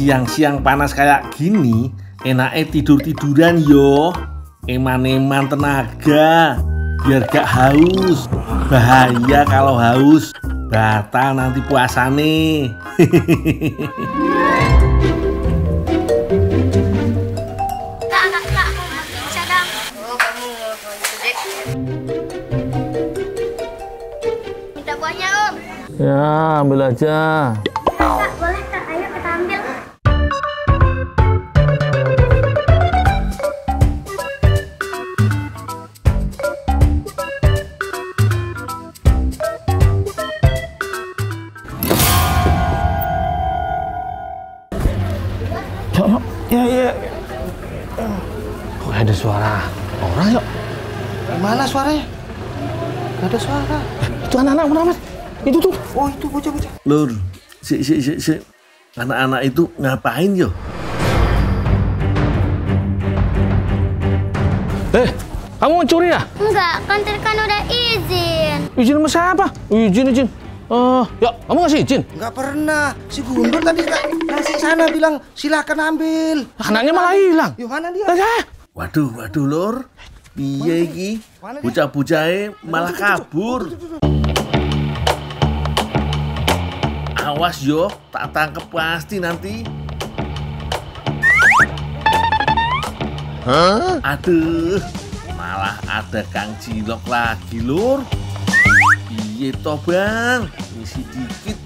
siang-siang panas kayak gini, enaknya tidur-tiduran yo. Eman-eman tenaga, biar gak haus. Bahaya kalau haus, batal nanti puasane. Minta buahnya, Om. Ya, ambil aja. Kak, boleh Kak? Ayo kita ambil. Yuk, ya. Kok ada suara orang, yuk? Mana suaranya? Gak ada suara. Itu anak-anak Muhammad. Itu tuh. Oh, itu bocah-bocah. Lur, si. Anak-anak itu ngapain yo? Kamu mencuri ya? Enggak, kan tadi kan udah izin. Izin sama siapa? Izin. Ya, kamu ngasih izin? Nggak pernah. Si Gundul tadi ngasih sana bilang silakan ambil. Anaknya malah hilang. Yuk, mana dia? Waduh, Lur. Piye iki? Bocah-bocahe malah kabur. Awas yo, tak tangkep pasti nanti. Aduh, malah ada Kang Cilok lagi, Lur. Piye toh, Bang? Misi dikit.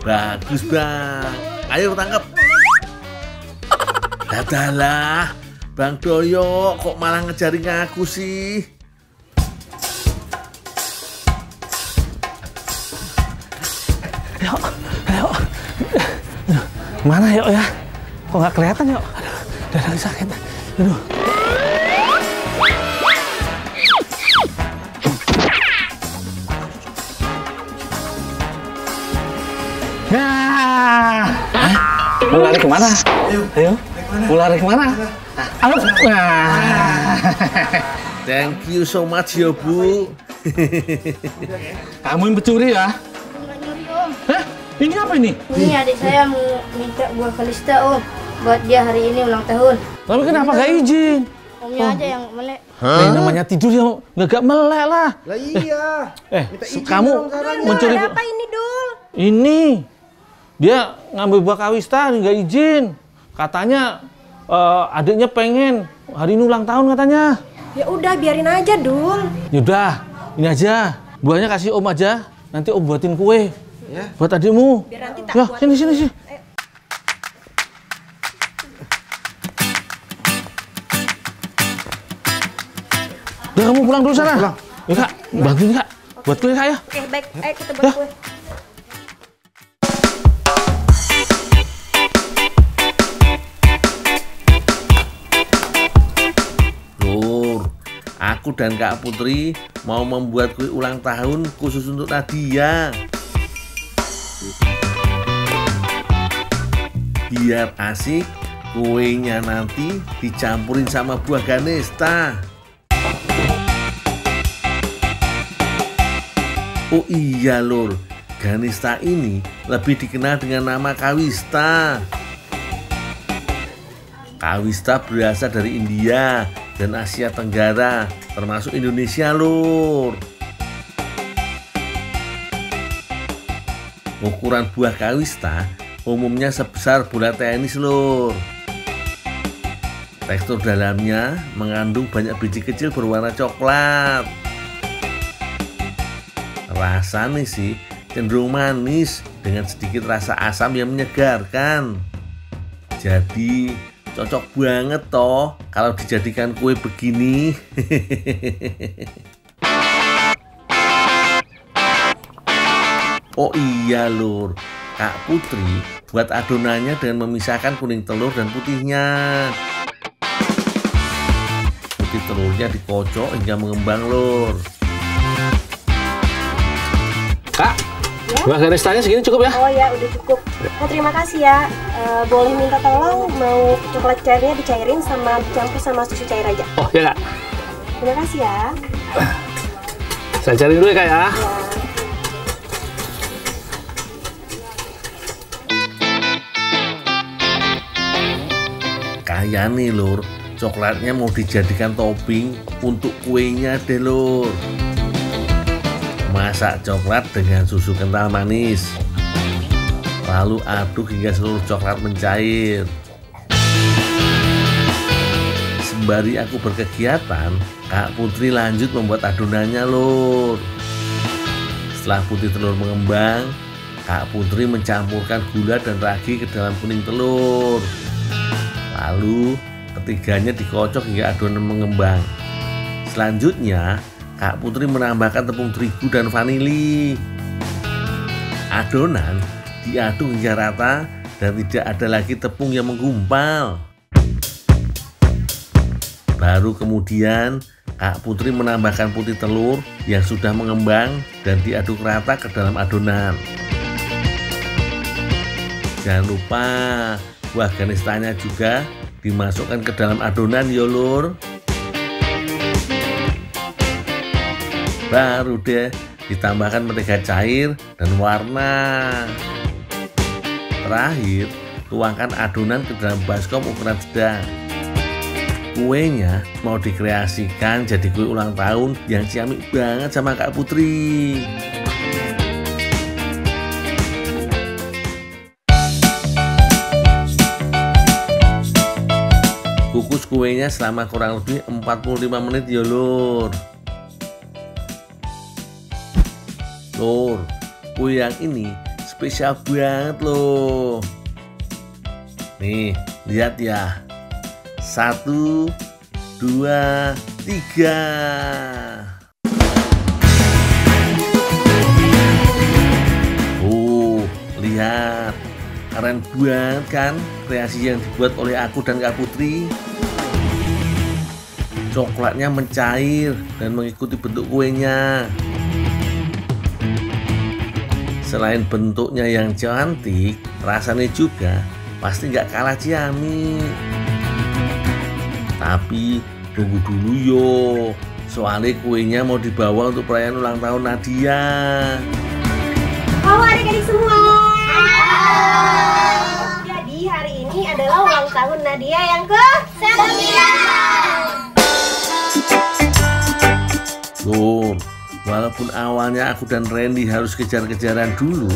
Bagus, Bang. Ayo tangkap. Dadalah, Bang Doyo kok malah ngejaring aku sih? Yuk. Mana yuk ya? Kok nggak kelihatan yuk? Aduh, dada sakit. Aduh. Mau lari kemana? Ayo. Mau lari kemana? Ayo. Thank you so much ya, Bu. Kamu yang pencuri ya? Enggak nyuri, Om. Hah? Ini apa ini? Ini adik saya mau minta buah kalista, Om. Buat dia hari ini ulang tahun. Tapi kenapa gak izin? Omnya aja yang melek. Namanya tidur ya nggak melek lah. Lah iya. Minta izin Kamu dong caranya. mencuri Ada apa ini, Dul? ini? Dia ngambil buah kawista nggak izin. Katanya adiknya pengen hari ini ulang tahun katanya. Ya udah biarin aja, Dul. Yaudah, ini aja. Buahnya kasih Om aja. Nanti Om buatin kue. Ya. Buat adikmu. Biar nanti tak Ya, buat. sini. Udah kamu pulang dulu sana. Pulang. Ya Kak, bantuin Kak. Buat kue Kak ya. Oke, baik. Ayo kita buat kue. Lur, aku dan Kak Putri mau membuat kue ulang tahun khusus untuk Nadia. Biar asik, kuenya nanti dicampurin sama buah ganesta. Oh iya, Lur, ganesta ini lebih dikenal dengan nama kawista. Kawista berasal dari India dan Asia Tenggara, termasuk Indonesia, Lur. Ukuran buah kawista umumnya sebesar bola tenis, Lur. Tekstur dalamnya mengandung banyak biji kecil berwarna coklat. Rasanya sih cenderung manis dengan sedikit rasa asam yang menyegarkan. Jadi cocok banget toh kalau dijadikan kue begini. Oh iya, Lur, Kak Putri buat adonannya dengan memisahkan kuning telur dan putihnya. Putih telurnya dikocok hingga mengembang, Lur. ya. Mbak Ganestanya segini cukup ya? Oh ya, udah cukup. Nah, terima kasih ya. Boleh minta tolong mau coklat cairnya dicairin sama dicampur sama susu cair aja. Oh ya Kak. Terima kasih ya. Saya cari dulu ya Kak ya. Ya. Kayak nih lur, coklatnya mau dijadikan topping untuk kuenya deh lur. Masak coklat dengan susu kental manis, lalu aduk hingga seluruh coklat mencair. Sembari aku berkegiatan, Kak Putri lanjut membuat adonannya lur. Setelah putih telur mengembang, Kak Putri mencampurkan gula dan ragi ke dalam kuning telur. Lalu ketiganya dikocok hingga adonan mengembang. Selanjutnya Kak Putri menambahkan tepung terigu dan vanili. Adonan diaduk hingga rata dan tidak ada lagi tepung yang menggumpal. Baru kemudian Kak Putri menambahkan putih telur yang sudah mengembang dan diaduk rata ke dalam adonan. Jangan lupa buah ganestanya juga dimasukkan ke dalam adonan ya lur. Baru deh ditambahkan mentega cair dan warna. Terakhir, tuangkan adonan ke dalam baskom ukuran sedang. Kuenya mau dikreasikan jadi kue ulang tahun yang ciamik banget sama Kak Putri. Kukus kuenya selama kurang lebih 45 menit ya lur. Lur, kue yang ini spesial banget loh. Nih, lihat ya. 1, 2, 3. Lihat, keren banget kan kreasi yang dibuat oleh aku dan Kak Putri. Coklatnya mencair dan mengikuti bentuk kuenya. Selain bentuknya yang cantik, rasanya juga pasti nggak kalah ciamik. Tapi tunggu dulu yo, soalnya kuenya mau dibawa untuk perayaan ulang tahun Nadia. Halo adik-adik semua. Jadi hari ini adalah ulang tahun Nadia yang ke-9. Lur, walaupun awalnya aku dan Randy harus kejar-kejaran dulu,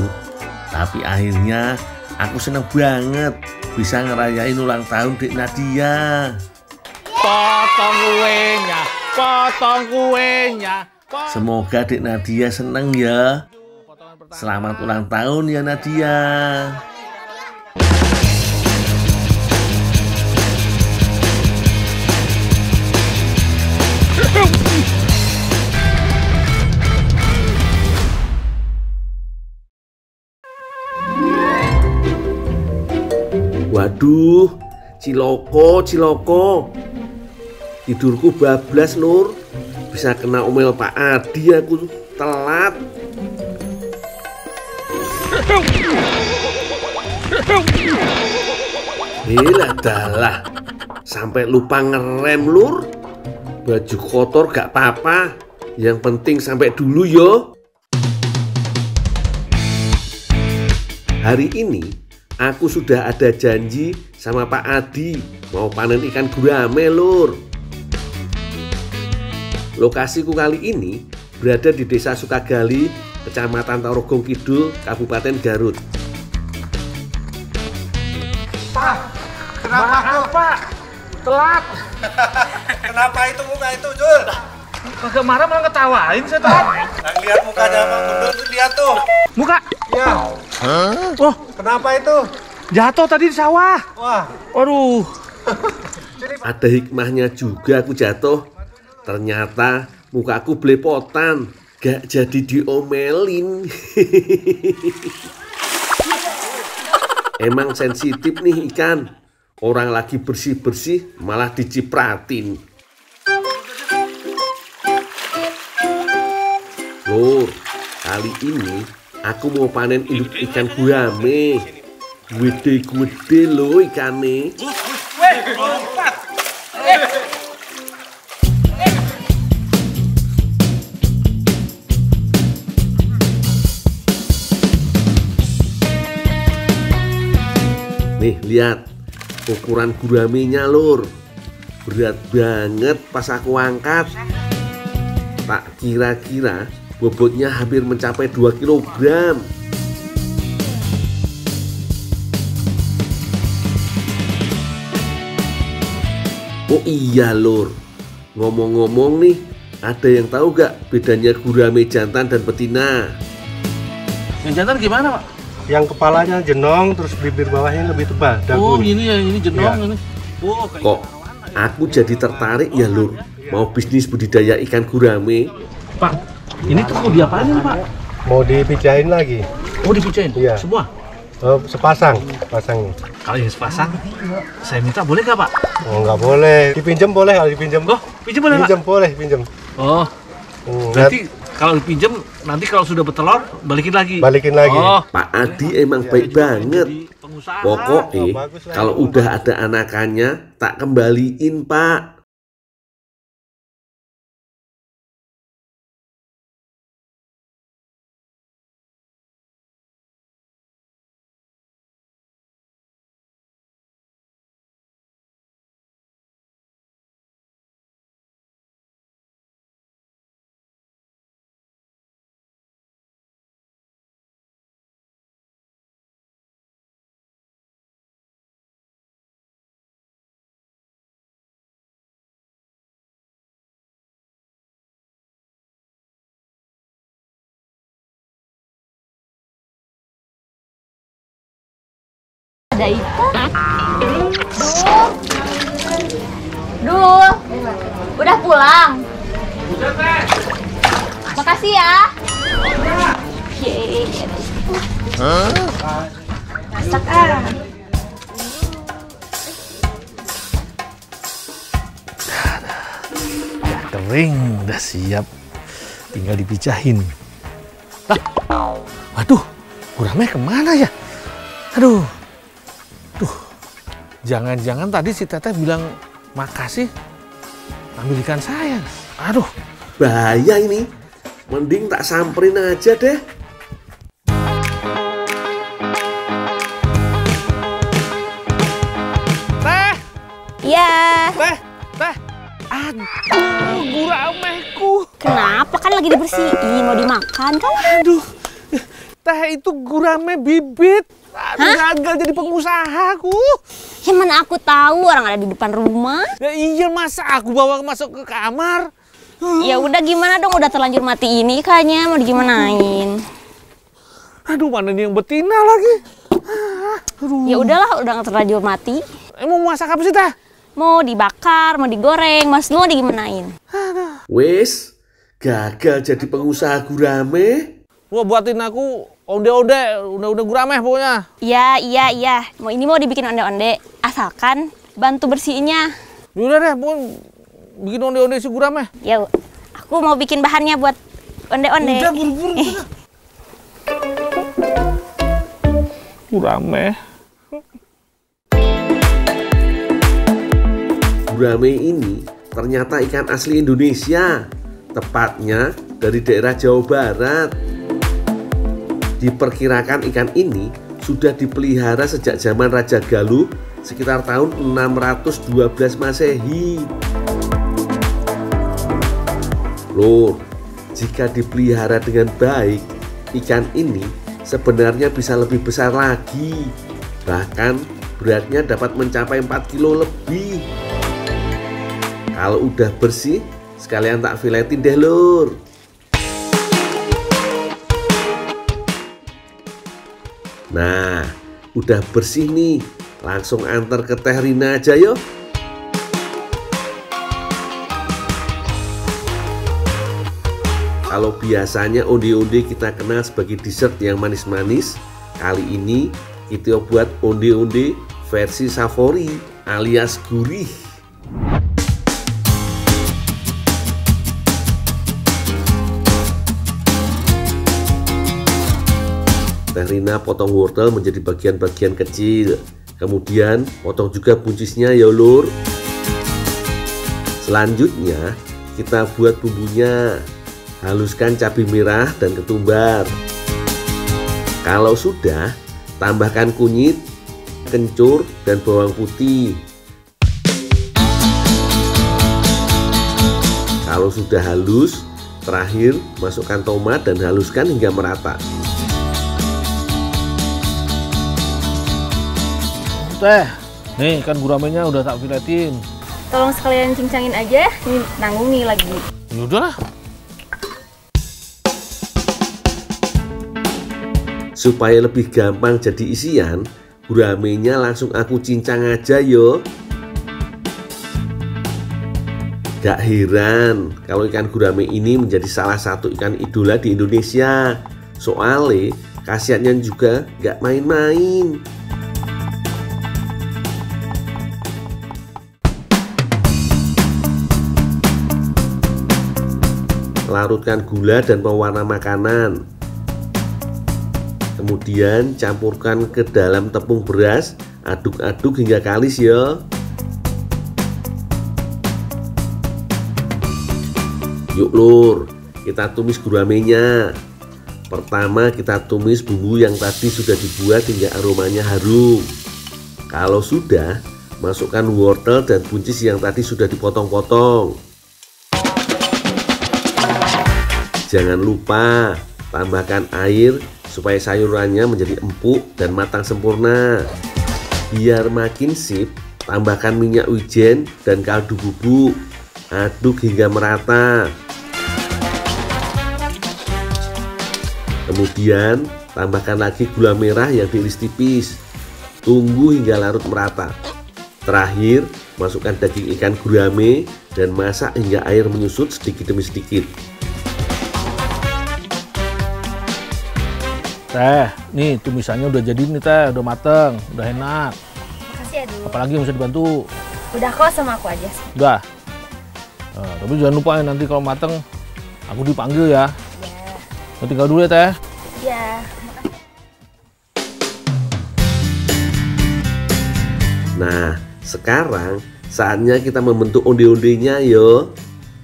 tapi akhirnya aku seneng banget bisa ngerayain ulang tahun Dek Nadia. Potong kuenya, potong kuenya. Semoga Dek Nadia seneng ya. Selamat ulang tahun ya Nadia. Waduh, ciloko. Tidurku bablas lur. Bisa kena omel Pak Adi aku telat. Dalah, sampai lupa ngerem lur. Baju kotor gak apa-apa, yang penting sampai dulu yo. Hari ini aku sudah ada janji sama Pak Adi mau panen ikan gurame lur. Lokasiku kali ini berada di Desa Sukagali, Kecamatan Tarogong Kidul, Kabupaten Garut. Pak, kenapa Pak? Telat. Kenapa itu muka itu, Jul? Kagak marah malah ngetawain saya telat. Nah, lihat mukanya Bang Gundul tuh, lihat tuh. Muka. Iya. Oh, Kenapa itu? jatuh tadi di sawah. Wah, Aduh. Ada hikmahnya juga aku jatuh. Ternyata mukaku belepotan, gak jadi diomelin. Emang sensitif nih ikan. Orang lagi bersih-bersih malah dicipratin. Lur, kali ini Aku mau panen induk ikan gurame. Gede-gede loh ikannya. Nih lihat ukuran guramenya lur, berat banget pas aku angkat. Tak kira-kira bobotnya hampir mencapai 2 kg. Oh iya lur, ngomong-ngomong nih, ada yang tahu gak bedanya gurame jantan dan betina? Yang jantan gimana, Pak? Yang kepalanya jenong, terus bibir bawahnya lebih tebal. Oh, gini ya, ini jenong Iya. ini. Oh, kayak Kok aku jadi tertarik ya lur, mau bisnis budidaya ikan gurame. Pak, ini tuh mau diapain, Pak? Mau dipijahin lagi? Oh, dipijain? Iya. Semua? Sepasang. Kalau yang sepasang, saya minta boleh nggak, Pak? Oh, nggak boleh. Dipinjam boleh kalau dipinjam. Oh, pinjam boleh, Pak? Pinjam boleh, pinjam. Oh, berarti kalau dipinjam, nanti kalau sudah bertelur, balikin lagi? Balikin lagi. Oh, Pak Adi emang baik banget. jadi pengusaha. Pokoknya bagus lah. kalau udah ada anakannya tak kembaliin Pak. Ada ikan. Duh, udah pulang. Udah, Teh. Makasih ya. Yeay. Masak ah. Kering, udah siap. Tinggal dipijahin. Waduh, gurame kemana ya? Aduh, jangan-jangan tadi si Teteh bilang makasih, ambil ikan saya. Aduh, Bahaya ini. Mending tak samperin aja deh. Teh, Iya. Teh. Aduh, gurameku. Kenapa kan lagi dibersihin, mau dimakan kan? Aduh, Teh itu gurame bibit. Aduh, gagal jadi pengusahaku. Ya mana aku tahu, orang ada di depan rumah. Ya iya, masa aku bawa masuk ke kamar? Ya udah gimana dong, udah terlanjur mati ini ikannya, mau digimanain? Aduh, mana nih yang betina lagi? Aduh. Ya udahlah, udah terlanjur mati. Mau masak apa sih, Teh? Mau dibakar, mau digoreng, mas lu mau digimanain? Wes, gagal jadi pengusaha gurame. Wah, buatin aku onde-onde gurame pokoknya. Iya. Mau dibikin onde-onde, asalkan bantu bersihinnya. Yaudah deh, pokoknya bikin onde-onde si gurame. Ya, aku mau bikin bahannya buat onde-onde. Udah, buru-buru. Gurame. Gurame ini ternyata ikan asli Indonesia, tepatnya dari daerah Jawa Barat. Diperkirakan ikan ini sudah dipelihara sejak zaman Raja Galuh sekitar tahun 612 Masehi. Lur, jika dipelihara dengan baik, ikan ini sebenarnya bisa lebih besar lagi. Bahkan beratnya dapat mencapai 4 kilo lebih. Kalau udah bersih, sekalian tak filetin deh lur. Nah, udah bersih nih. Langsung antar ke Teh Rina aja yuk. Kalau biasanya onde-onde kita kenal sebagai dessert yang manis-manis, kali ini kita buat onde-onde versi savory alias gurih. Teh Rina potong wortel menjadi bagian-bagian kecil. Kemudian potong juga buncisnya ya lur. Selanjutnya kita buat bumbunya. Haluskan cabai merah dan ketumbar. Kalau sudah, tambahkan kunyit, kencur, dan bawang putih. Kalau sudah halus, terakhir masukkan tomat dan haluskan hingga merata. Teh, nih kan guramenya udah tak filetin. Tolong sekalian cincangin aja, ini nanggung nih lagi. Ya udahlah. Supaya lebih gampang jadi isian, guramenya langsung aku cincang aja yo. Gak heran kalau ikan gurame ini menjadi salah satu ikan idola di Indonesia. Soalnya khasiatnya juga gak main-main. Larutkan gula dan pewarna makanan. Kemudian campurkan ke dalam tepung beras, aduk-aduk hingga kalis ya. Yuk lur, kita tumis guramenya. Pertama kita tumis bumbu yang tadi sudah dibuat hingga aromanya harum. Kalau sudah, masukkan wortel dan buncis yang tadi sudah dipotong-potong. Jangan lupa tambahkan air supaya sayurannya menjadi empuk dan matang sempurna. Biar makin sip, tambahkan minyak wijen dan kaldu bubuk. Aduk hingga merata. Kemudian tambahkan lagi gula merah yang diiris tipis. Tunggu hingga larut merata. Terakhir, masukkan daging ikan gurame dan masak hingga air menyusut sedikit demi sedikit. Teh, nih tumisannya udah jadi nih teh, udah mateng, udah enak. Makasih ya, Du. Apalagi yang bisa dibantu? Udah kok sama aku aja sih. Udah. Nah, tapi jangan lupa ya nanti kalau mateng, aku dipanggil ya. Iya. Mau tinggal dulu ya teh. Iya. Nah, sekarang saatnya kita membentuk onde-ondenya yo.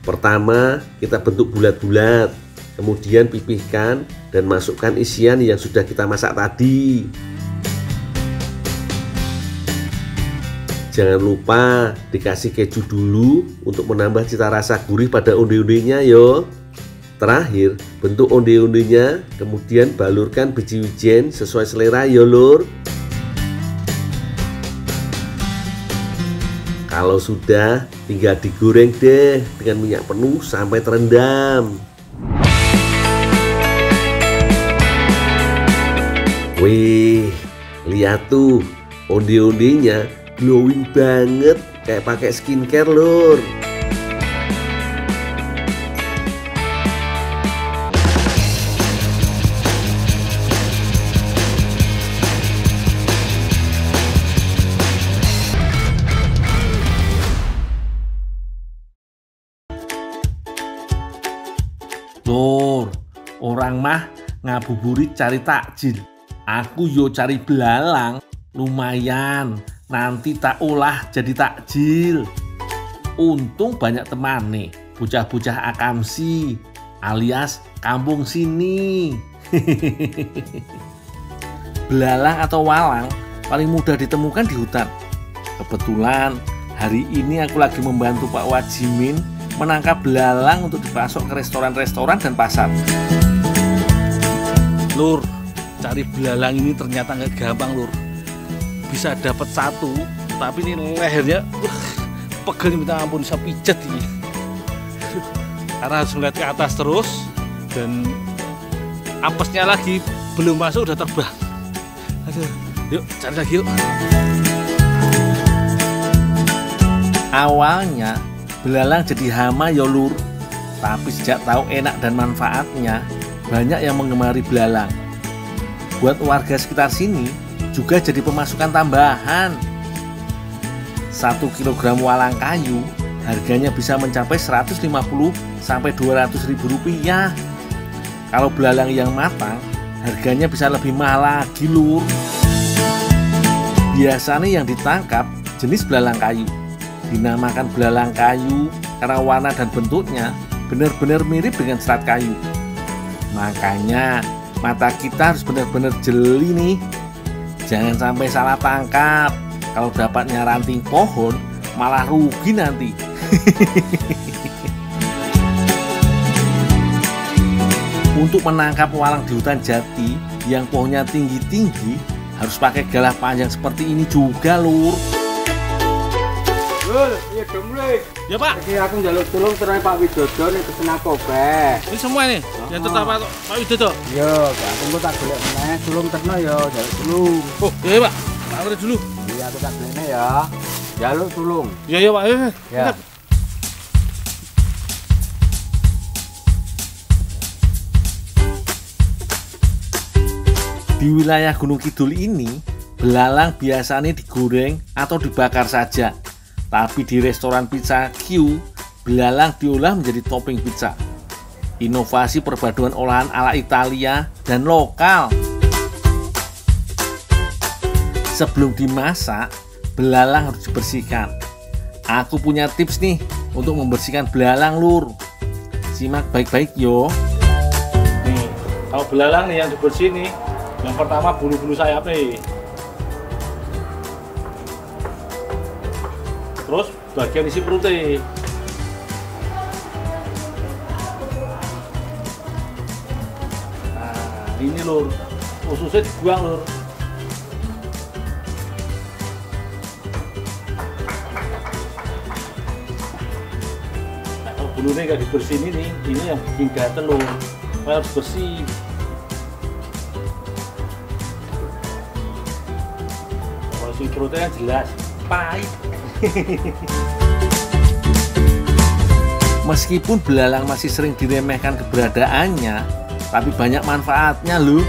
Pertama, kita bentuk bulat-bulat. Kemudian pipihkan dan masukkan isian yang sudah kita masak tadi. Jangan lupa dikasih keju dulu untuk menambah cita rasa gurih pada onde-ondenya yo. Terakhir, bentuk onde-ondenya, kemudian balurkan biji wijen sesuai selera yo lur. Kalau sudah, tinggal digoreng deh dengan minyak penuh sampai terendam. Wih, lihat tuh, onde-ondenya glowing banget kayak pakai skincare lur. Lur, orang mah ngabuburit cari takjil. Aku yo cari belalang, lumayan. Nanti tak olah jadi takjil. Untung banyak teman nih, bocah-bocah akamsi alias kampung sini. Belalang atau walang paling mudah ditemukan di hutan. Kebetulan hari ini aku lagi membantu Pak Wajimin menangkap belalang untuk dipasok ke restoran-restoran dan pasar. Lur, cari belalang ini ternyata nggak gampang lur. Bisa dapat satu, tapi ini lehernya pegel minta ampun, bisa pijet ini. Karena harus melihat ke atas terus dan apesnya lagi belum masuk udah terbang. Aduh, yuk cari lagi yuk. Awalnya belalang jadi hama ya lur, tapi sejak tahu enak dan manfaatnya, banyak yang menggemari belalang. Buat warga sekitar sini juga jadi pemasukan tambahan. 1 kilogram walang kayu harganya bisa mencapai 150 sampai 200 ribu rupiah. Kalau belalang yang matang harganya bisa lebih mahal lagi lur. Biasanya yang ditangkap jenis belalang kayu. Dinamakan belalang kayu karena warna dan bentuknya benar-benar mirip dengan serat kayu. Makanya mata kita harus benar-benar jeli nih. Jangan sampai salah tangkap. Kalau dapatnya ranting pohon malah rugi nanti. Untuk menangkap walang di hutan jati yang pohonnya tinggi-tinggi harus pakai galah panjang seperti ini juga lur. Lur, iya dong mulai. Ya Pak. Jadi aku njaluk tulung terus Pak Widodo nih pesen aku be. Ini semua nih, yang tetap Pak Widodo. Yo, aku engko tak golek meneh tulung terno yo, njaluk tulung. Oh, iya Pak. Pak urut dulu. Iya, aku tak golekne ya. Njaluk tulung. Iya Pak. Ya. Di wilayah Gunung Kidul ini, belalang biasanya digoreng atau dibakar saja. Tapi di restoran pizza Q, belalang diolah menjadi topping pizza. Inovasi perpaduan olahan ala Italia dan lokal. Sebelum dimasak, belalang harus dibersihkan. Aku punya tips nih untuk membersihkan belalang lur. Simak baik-baik yo. Nih, kalau belalang nih yang dibersihin nih, yang pertama bulu-bulu sayap nih. Terus bagian isi perutnya. Nah, ini lur, ususnya dibuang lur. Nah, kalau bulunya nggak dibersihin ini yang bikin gatel lur. Harus bersih. Isi perutnya jelas pahit. Meskipun belalang masih sering diremehkan keberadaannya, tapi banyak manfaatnya loh.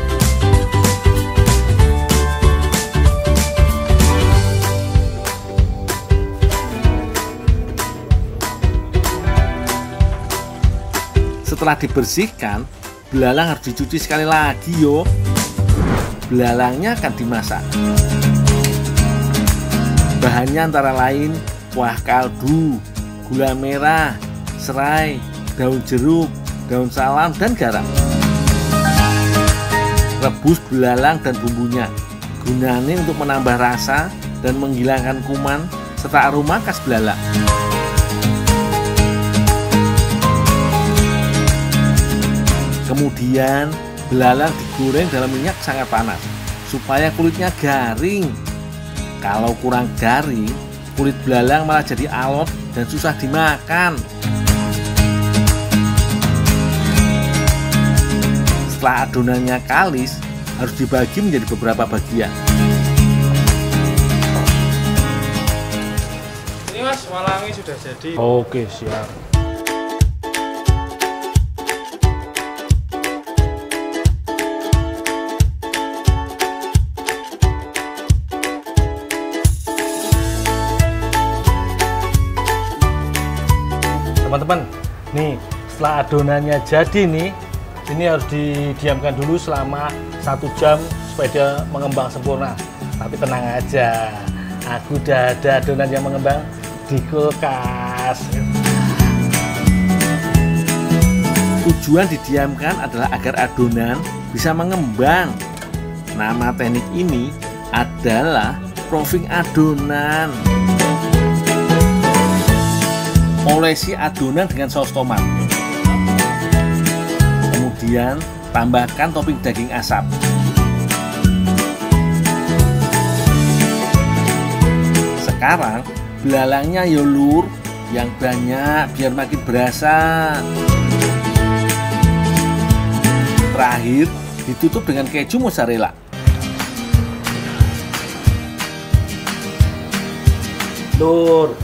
Setelah dibersihkan, belalang harus dicuci sekali lagi yo. Belalangnya akan dimasak. Bahannya antara lain kuah kaldu, gula merah, serai, daun jeruk, daun salam, dan garam. Rebus belalang dan bumbunya, gunanya untuk menambah rasa dan menghilangkan kuman serta aroma khas belalang. Kemudian belalang digoreng dalam minyak sangat panas supaya kulitnya garing. Kalau kurang garing, kulit belalang malah jadi alot dan susah dimakan. Setelah adonannya kalis, harus dibagi menjadi beberapa bagian. Ini Mas, walangnya sudah jadi. Oke, siap. Teman-teman, nih setelah adonannya jadi nih, ini harus didiamkan dulu selama 1 jam supaya dia mengembang sempurna. Tapi tenang aja, aku udah ada adonan yang mengembang di kulkas. Tujuan didiamkan adalah agar adonan bisa mengembang. Nama teknik ini adalah proofing adonan. Olesi adonan dengan saus tomat. Kemudian tambahkan topping daging asap. Sekarang belalangnya yo lur, yang banyak biar makin berasa. Terakhir ditutup dengan keju mozzarella. Lur,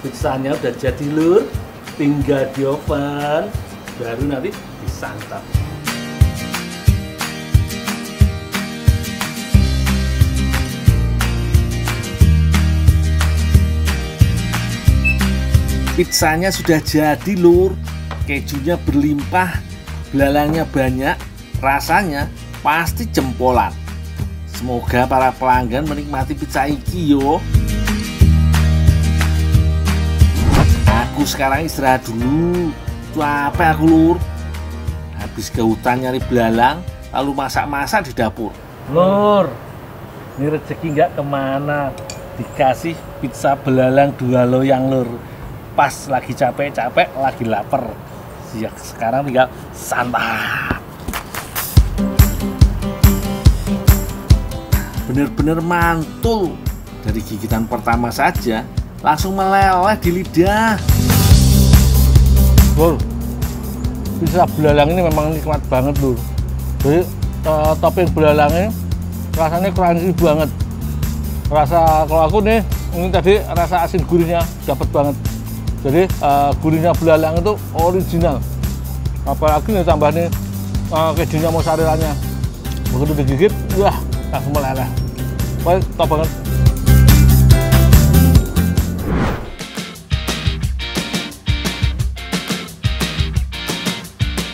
pizzanya udah jadi lur, tinggal di oven, baru nanti disantap. Pizzanya sudah jadi lur, kejunya berlimpah, belalangnya banyak, rasanya pasti jempolan. Semoga para pelanggan menikmati pizza iki yo. Aku sekarang istirahat dulu. Capek aku lur. Habis ke hutan nyari belalang, lalu masak-masak di dapur. Lur, ini rezeki nggak kemana. Dikasih pizza belalang 2 loyang lur. Pas lagi capek-capek, lagi lapar. Ya, sekarang tinggal santap. Bener-bener mantul. Dari gigitan pertama saja langsung meleleh di lidah. Lur, pizza belalang ini memang nikmat banget lur. Jadi topping belalangnya rasanya crunchy banget. Rasa kalau aku nih, ini tadi rasa asin gurihnya dapat banget. Jadi gurihnya belalang itu original. Apalagi nih tambah nih kejunya mozzarellanya. Begitu digigit, wah langsung meleleh. Wah, top banget.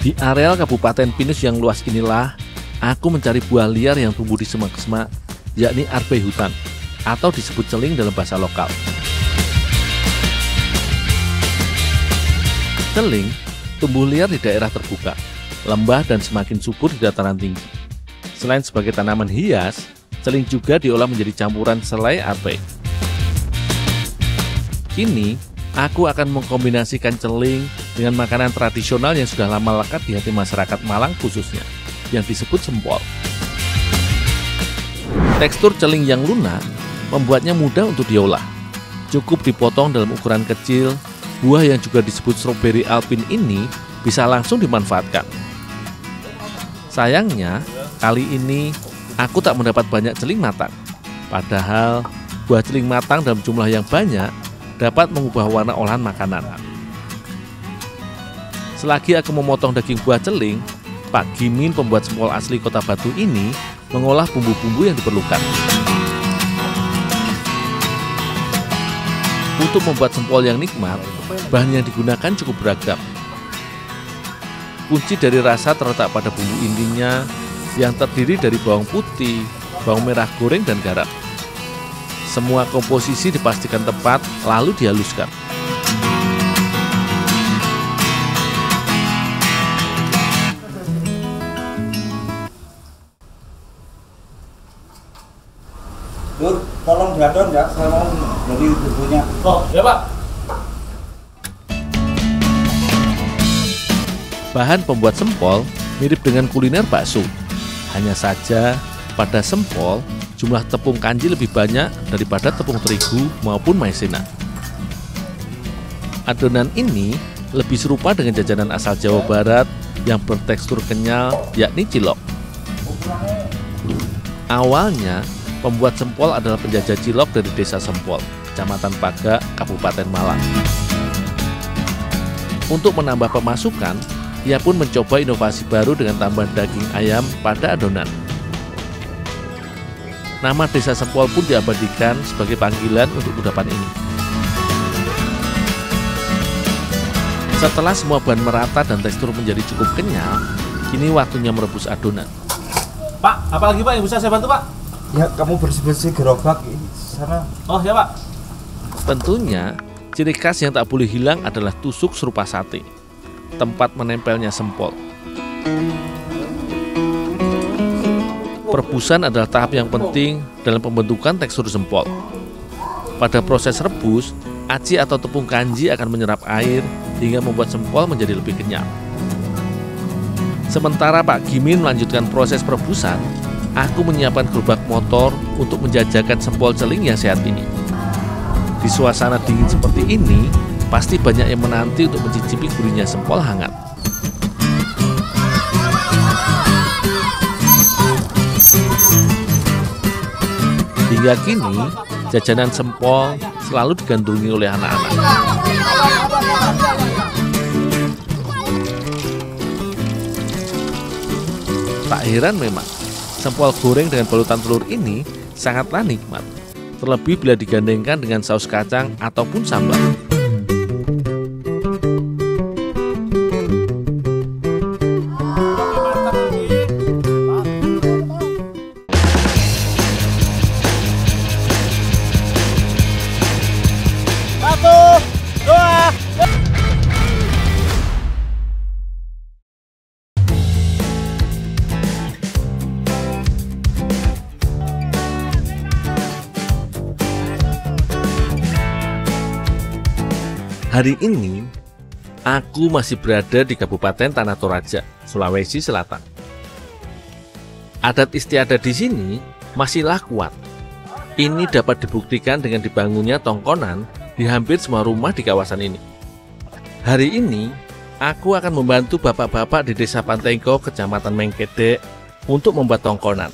Di areal Kabupaten Pinus yang luas inilah, aku mencari buah liar yang tumbuh di semak-semak, yakni arbe hutan, atau disebut celing dalam bahasa lokal. Celing tumbuh liar di daerah terbuka, lembah dan semakin subur di dataran tinggi. Selain sebagai tanaman hias, celing juga diolah menjadi campuran selai arbe. Kini, aku akan mengkombinasikan celing dengan makanan tradisional yang sudah lama lekat di hati masyarakat Malang khususnya, yang disebut sempol. Tekstur celing yang lunak membuatnya mudah untuk diolah. Cukup dipotong dalam ukuran kecil, buah yang juga disebut stroberi alpin ini bisa langsung dimanfaatkan. Sayangnya, kali ini aku tak mendapat banyak celing matang. Padahal, buah celing matang dalam jumlah yang banyak dapat mengubah warna olahan makanan. Selagi aku memotong daging buah celing, Pak Gimin, pembuat sempol asli Kota Batu ini, mengolah bumbu-bumbu yang diperlukan. Untuk membuat sempol yang nikmat, bahan yang digunakan cukup beragam. Kunci dari rasa terletak pada bumbu intinya yang terdiri dari bawang putih, bawang merah goreng, dan garam. Semua komposisi dipastikan tepat, lalu dihaluskan. Lur, tolong diadon ya, saya mau beli bumbunya. Oh, ya Pak. Bahan pembuat sempol mirip dengan kuliner bakso. Hanya saja, pada sempol, jumlah tepung kanji lebih banyak daripada tepung terigu maupun maizena. Adonan ini lebih serupa dengan jajanan asal Jawa Barat yang bertekstur kenyal, yakni cilok. Awalnya, pembuat sempol adalah penjajah cilok dari Desa Sempol, Kecamatan Pagak, Kabupaten Malang. Untuk menambah pemasukan, ia pun mencoba inovasi baru dengan tambahan daging ayam pada adonan. Nama Desa Sempol pun diabadikan sebagai panggilan untuk kudapan ini. Setelah semua bahan merata dan tekstur menjadi cukup kenyal, kini waktunya merebus adonan. Pak, apa lagi Pak yang bisa saya bantu Pak? Ya, kamu bersih-bersih gerobak di sana. Oh ya Pak. Tentunya, ciri khas yang tak boleh hilang adalah tusuk serupa sate, tempat menempelnya sempol. Perebusan adalah tahap yang penting dalam pembentukan tekstur sempol. Pada proses rebus, aci atau tepung kanji akan menyerap air hingga membuat sempol menjadi lebih kenyal. Sementara Pak Gimin melanjutkan proses perebusan, aku menyiapkan gerobak motor untuk menjajakan sempol celing yang sehat ini. Di suasana dingin seperti ini, pasti banyak yang menanti untuk mencicipi gurihnya sempol hangat. Hingga kini, jajanan sempol selalu digandrungi oleh anak-anak. Tak heran memang, sempol goreng dengan balutan telur ini sangatlah nikmat. Terlebih bila digandengkan dengan saus kacang ataupun sambal. Hari ini, aku masih berada di Kabupaten Tanah Toraja, Sulawesi Selatan. Adat istiadat di sini masihlah kuat. Ini dapat dibuktikan dengan dibangunnya tongkonan di hampir semua rumah di kawasan ini. Hari ini, aku akan membantu bapak-bapak di Desa Pantengko, Kecamatan Mengkedek untuk membuat tongkonan.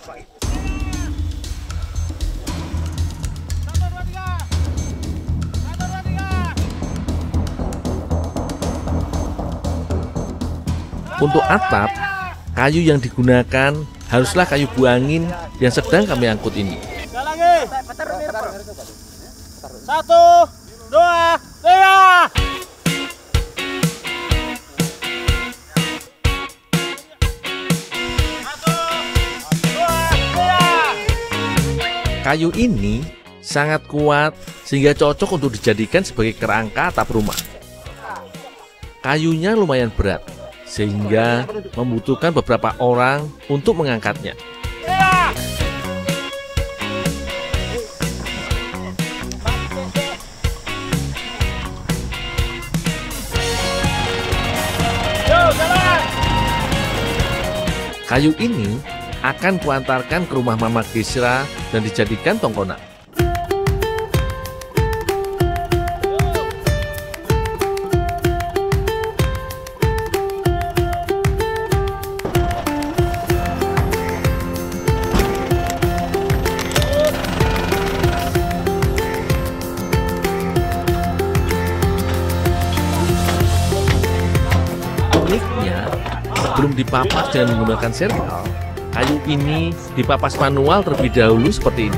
Untuk atap, kayu yang digunakan haruslah kayu buangin yang sedang kami angkut ini. 1, 2, 3. Kayu ini sangat kuat sehingga cocok untuk dijadikan sebagai kerangka atap rumah. Kayunya lumayan berat sehingga membutuhkan beberapa orang untuk mengangkatnya. Kayu ini akan kuantarkan ke rumah Mama Gesra dan dijadikan tongkonan. Uniknya, sebelum dipapas dengan menggunakan serikal, kayu ini dipapas manual terlebih dahulu seperti ini.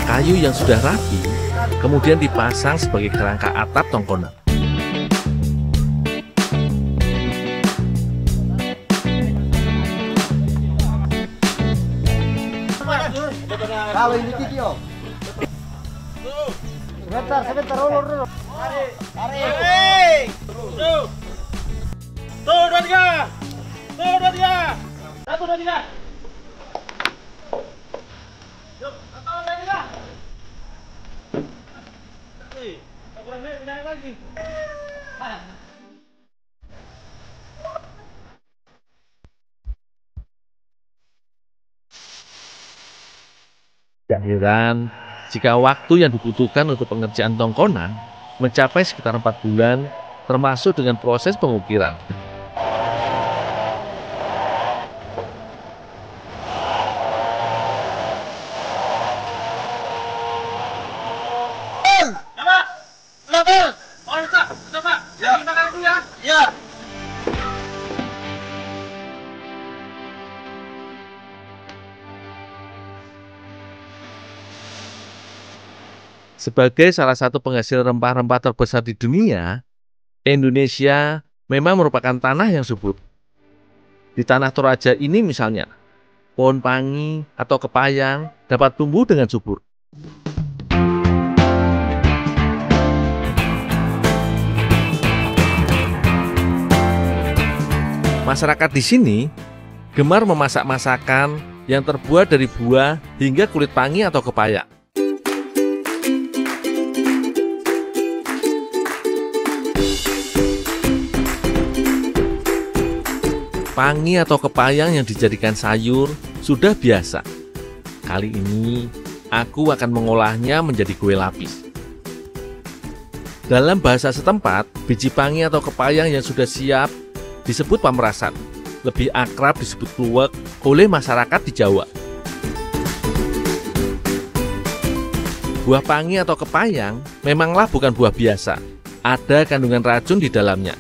Kayu yang sudah rapi kemudian dipasang sebagai kerangka atap tongkonan. Kalau ini video. Sebentar, ulur dulu. Tarik. Tuh, 2, 3. Tuh, 2, 3. 1, 2, 3. Yuk, 1, 2, 3. Kurang naik lagi. Tidak heran jika waktu yang dibutuhkan untuk pengerjaan tongkonan mencapai sekitar 4 bulan, termasuk dengan proses pengukiran. Sebagai salah satu penghasil rempah-rempah terbesar di dunia, Indonesia memang merupakan tanah yang subur. Di Tanah Toraja ini misalnya, pohon pangi atau kepayang dapat tumbuh dengan subur. Masyarakat di sini gemar memasak masakan yang terbuat dari buah hingga kulit pangi atau kepayang. Pangi atau kepayang yang dijadikan sayur sudah biasa. Kali ini aku akan mengolahnya menjadi kue lapis. Dalam bahasa setempat, biji pangi atau kepayang yang sudah siap disebut pamerasan. Lebih akrab disebut kluwek oleh masyarakat di Jawa. Buah pangi atau kepayang memanglah bukan buah biasa. Ada kandungan racun di dalamnya.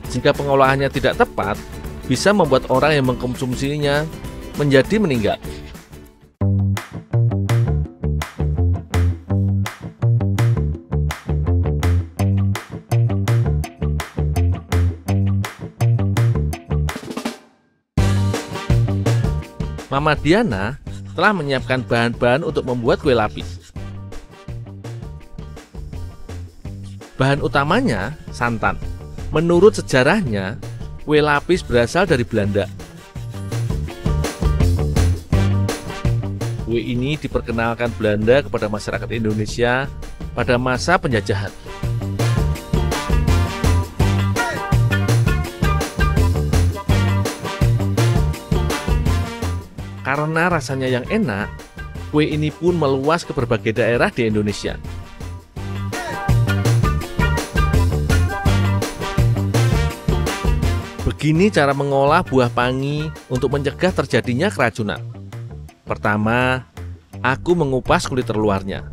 Jika pengolahannya tidak tepat, bisa membuat orang yang mengkonsumsinya menjadi meninggal. Mama Diana telah menyiapkan bahan-bahan untuk membuat kue lapis. Bahan utamanya santan. Menurut sejarahnya, kue lapis berasal dari Belanda. Kue ini diperkenalkan Belanda kepada masyarakat Indonesia pada masa penjajahan. Karena rasanya yang enak, kue ini pun meluas ke berbagai daerah di Indonesia. Begini cara mengolah buah pangi untuk mencegah terjadinya keracunan. Pertama, aku mengupas kulit terluarnya.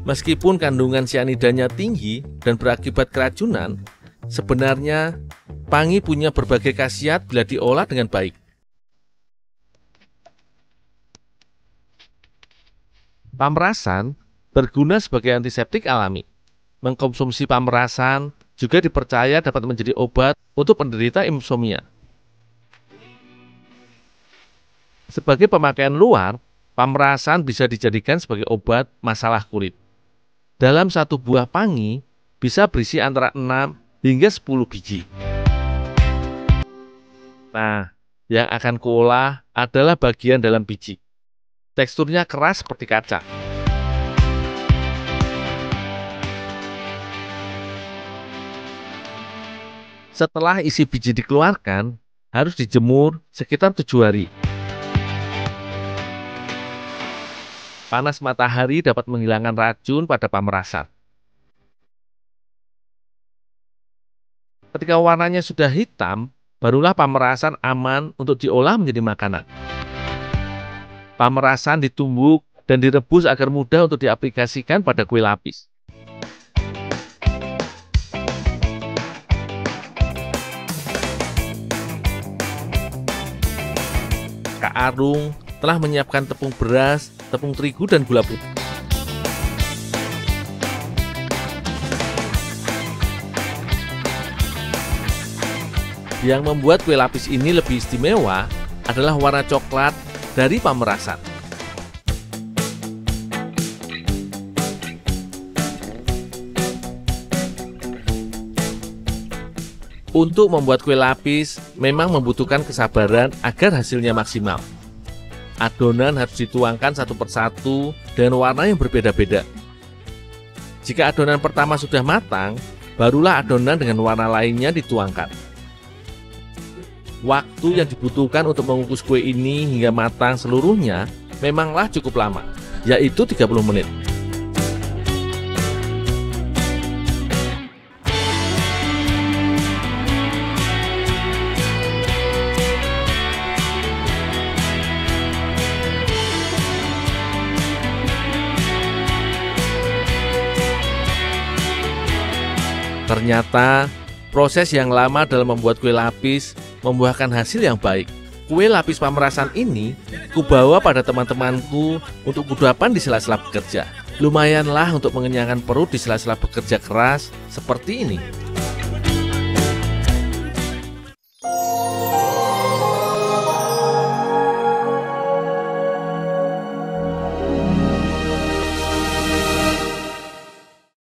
Meskipun kandungan cyanidanya tinggi dan berakibat keracunan, sebenarnya pangi punya berbagai khasiat bila diolah dengan baik. Pamerasan berguna sebagai antiseptik alami. Mengkonsumsi pamerasan juga dipercaya dapat menjadi obat untuk penderita insomnia. Sebagai pemakaian luar, pamerasan bisa dijadikan sebagai obat masalah kulit. Dalam satu buah pangi bisa berisi antara 6 hingga 10 biji. Nah, yang akan kuolah adalah bagian dalam biji. Teksturnya keras seperti kaca. Setelah isi biji dikeluarkan, harus dijemur sekitar 7 hari. Panas matahari dapat menghilangkan racun pada pamerasan. Ketika warnanya sudah hitam, barulah pamerasan aman untuk diolah menjadi makanan. Pamerasan ditumbuk dan direbus agar mudah untuk diaplikasikan pada kue lapis. Kak Arung telah menyiapkan tepung beras, tepung terigu, dan gula putih. Yang membuat kue lapis ini lebih istimewa adalah warna coklat dari pamerasan. Untuk membuat kue lapis memang membutuhkan kesabaran agar hasilnya maksimal. Adonan harus dituangkan satu persatu dengan warna yang berbeda-beda. Jika adonan pertama sudah matang, barulah adonan dengan warna lainnya dituangkan. Waktu yang dibutuhkan untuk mengukus kue ini hingga matang seluruhnya memanglah cukup lama, yaitu 30 menit. Ternyata, proses yang lama dalam membuat kue lapis membuahkan hasil yang baik. Kue lapis pamerasan ini kubawa pada teman-temanku untuk kudapan di sela-sela bekerja. Lumayanlah untuk mengenyangkan perut di sela-sela bekerja keras seperti ini.